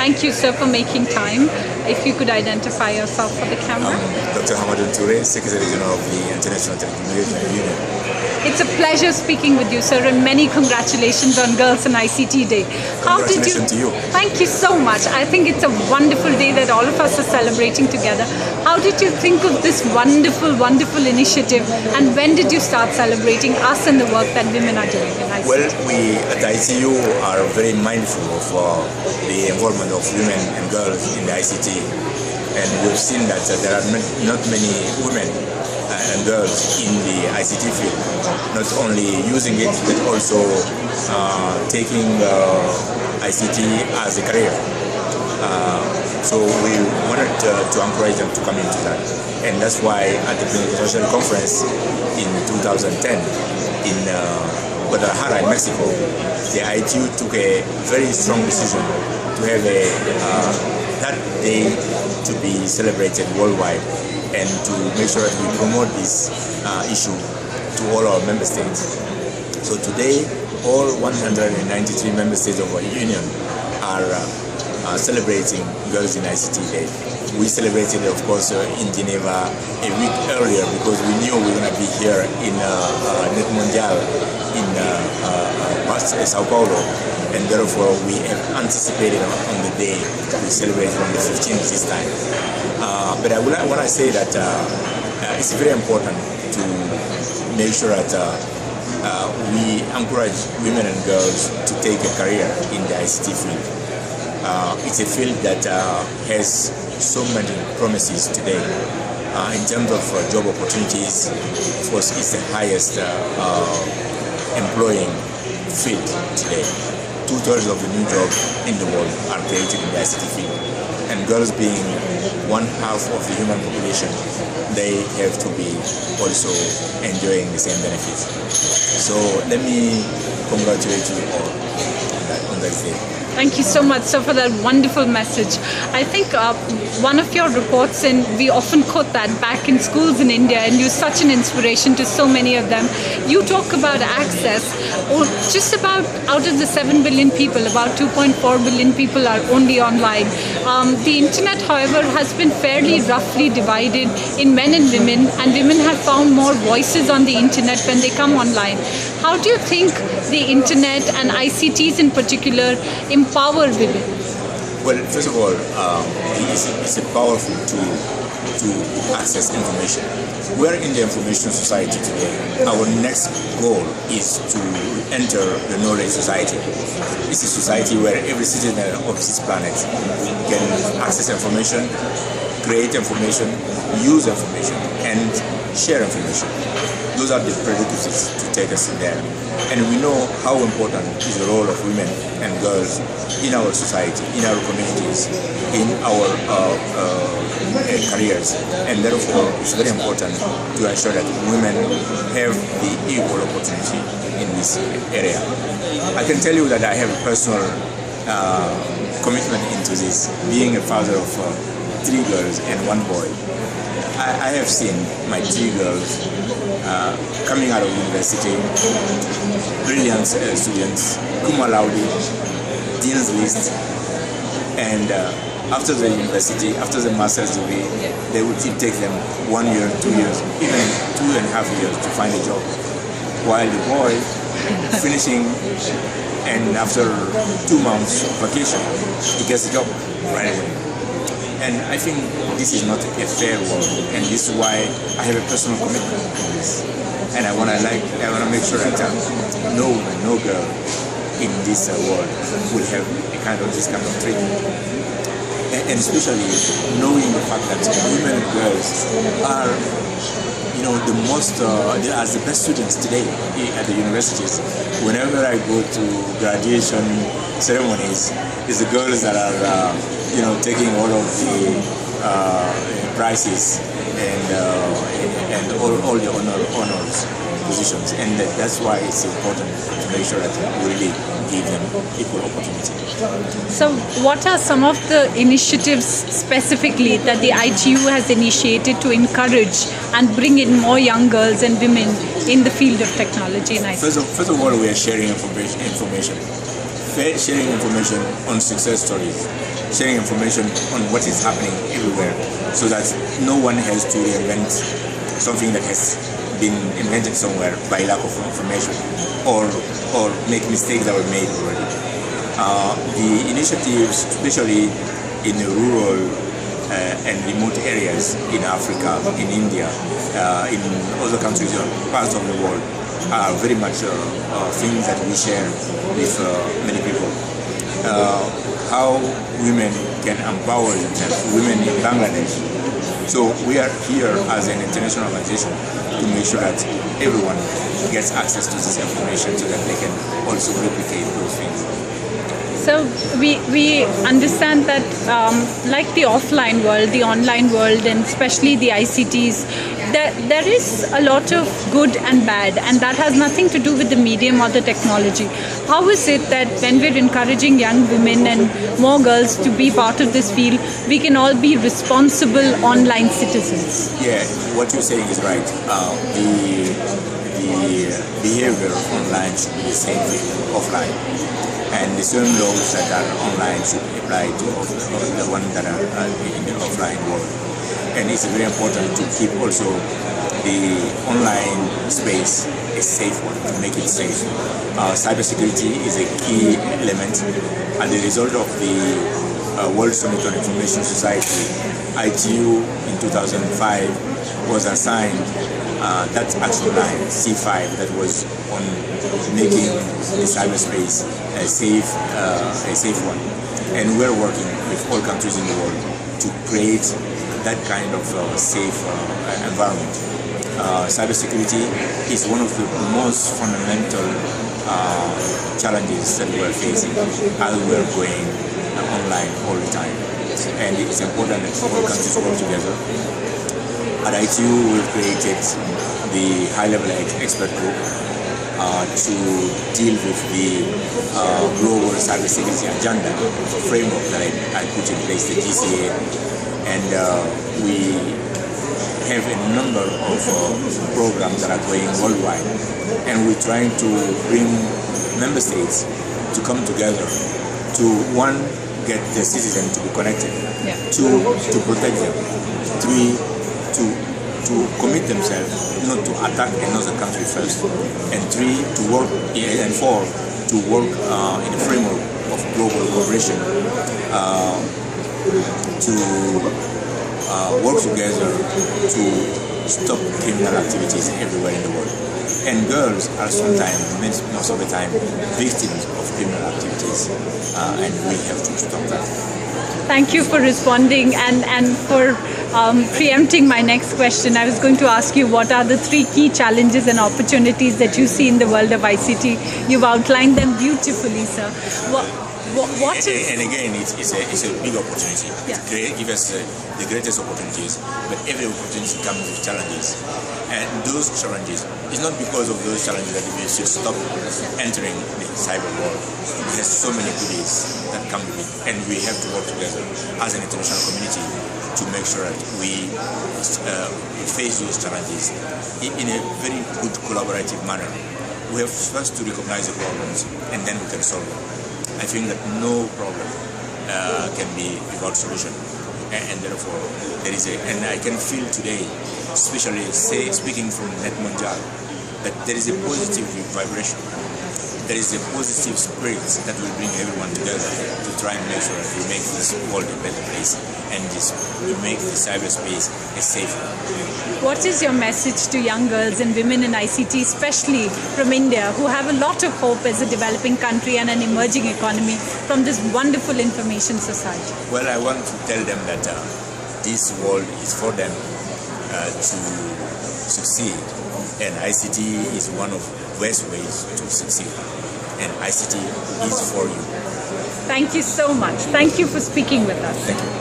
Thank you, sir, for making time. If you could identify yourself for the camera. Dr. Hamadoun Toure, Secretary General of the International Telecommunications Union. It's a pleasure speaking with you, sir, and many congratulations on Girls in ICT Day. Congratulations to you. Thank you so much. I think it's a wonderful day that all of us are celebrating together. How did you think of this wonderful, wonderful initiative, and when did you start celebrating us and the work that women are doing in ICT? Well, we at ITU are very mindful of the involvement of women and girls in the ICT, and we've seen that there are not many women and girls in the ICT field, not only using it but also taking ICT as a career. So we wanted to encourage them to come into that, and that's why at the International Conference in 2010 in Guadalajara in Mexico, the ITU took a very strong decision to have that day to be celebrated worldwide, and to make sure that we promote this issue to all our member states. So today, all 193 member states of our union are celebrating Girls in ICT Day. We celebrated, of course, in Geneva a week earlier because we knew we were going to be here in Net Mondial in Sao Paulo, and therefore we have anticipated on the day. We celebrated on the 15th this time. But I want to say that it's very important to make sure that we encourage women and girls to take a career in the ICT field. It's a field that has so many promises today. In terms of job opportunities, of course, it's the highest employing field today. 2/3 of the new jobs in the world are created in the ICT field. And girls being 1/2 of the human population, they have to be also enjoying the same benefits. So let me congratulate you all on that day. Thank you so much, sir, for that wonderful message. I think one of your reports, and we often quote that back in schools in India, and you're such an inspiration to so many of them. You talk about access, or just about out of the 7 billion people, about 2.4 billion people are only online. The internet, however, has been fairly roughly divided in men and women have found more voices on the internet when they come online. How do you think the internet and ICTs in particular empower women? Well, first of all, it's a powerful tool to access information. We're in the information society today. Our next goal is to enter the knowledge society. It's a society where every citizen of this planet can access information, create information, use information, and share information. Those are the prerequisites to take us in there. And we know how important is the role of women and girls in our society, in our communities, in our careers. And therefore, it's very important to ensure that women have the equal opportunity in this area. I can tell you that I have a personal commitment into this, being a father of 3 girls and 1 boy. I have seen my 3 girls coming out of university, brilliant students, cum laude, dean's list, and after the university, after the master's degree, they would take them 1 year, 2 years, even 2.5 years to find a job. While the boy finishing, and after 2 months of vacation, he gets a job right away. And I think this is not a fair world, and this is why I have a personal commitment to this. And I want to make sure that no woman, no girl in this world will have this kind of treatment. And especially knowing the fact that women and girls are, the most, as the best students today at the universities. Whenever I go to graduation ceremonies, it's the girls that are, taking all of the prizes and all the honors positions, and that's why it's important to make sure that we really give them equal opportunity. So what are some of the initiatives specifically that the ITU has initiated to encourage and bring in more young girls and women in the field of technology and ICT? First of all, we are sharing information. sharing information on success stories, sharing information on what is happening everywhere, so that no one has to reinvent something that has been invented somewhere by lack of information, or make mistakes that were made already. The initiatives, especially in the rural and remote areas in Africa, in India, in other countries, parts of the world, are very much things that we share with many people. How women can empower themselves, women in Bangladesh. So we are here as an international organization to make sure that everyone gets access to this information so that they can also replicate those things. So we understand that like the offline world, the online world, and especially the ICTs, there is a lot of good and bad, and that has nothing to do with the medium or the technology. How is it that when we're encouraging young women and more girls to be part of this field, we can all be responsible online citizens? Yeah, what you're saying is right. The behavior online should be the same thing offline. And the same laws that are online should apply to the ones that are in the offline world. And it's very important to keep also the online space a safe one, to make it safe. Cybersecurity is a key element, and the result of the World Summit on Information Society, ITU, in 2005 was assigned that action line, C5, that was on making the cyberspace a safe one. And we're working with all countries in the world to create that kind of safe environment. Cybersecurity is one of the most fundamental challenges that we're facing as we're going online all the time. And it's important that all countries work together. At ITU, we've created the high-level expert group to deal with the global cybersecurity agenda, framework that I put in place, the GCA, and we have a number of programs that are going worldwide, and we're trying to bring member states to come together to, one, get the citizen to be connected, two, to protect them, three, to commit themselves not to attack another country first, and three, to work, and four, to work in a framework of global cooperation to work together to stop criminal activities everywhere in the world. And girls are sometimes, most of the time, victims of criminal activities, and we have to stop that. Thank you for responding and for preempting my next question. I was going to ask you, what are the 3 key challenges and opportunities that you see in the world of ICT? You've outlined them beautifully, sir. What is... And again, it's a big opportunity. Yeah. It gives us the greatest opportunities, but every opportunity comes with challenges. And those challenges, it's not because of those challenges that we should stop entering the cyber world. It has so many goodies that come with it, and we have to work together as an international community to make sure that we face those challenges in a very good collaborative manner. We have first to recognize the problems, and then we can solve them. I think that no problem can be without solution, and therefore there is and I can feel today, especially speaking from Net Mondial, that there is a positive vibration. There is a positive spirit that will bring everyone together to try and make sure that we make this world a better place, and we make the cyberspace a safe one. What is your message to young girls and women in ICT, especially from India, who have a lot of hope as a developing country and an emerging economy from this wonderful information society? Well, I want to tell them that this world is for them to succeed, and ICT is one of the best ways to succeed, and ICT is for you. Thank you so much. Thank you for speaking with us. Thank you.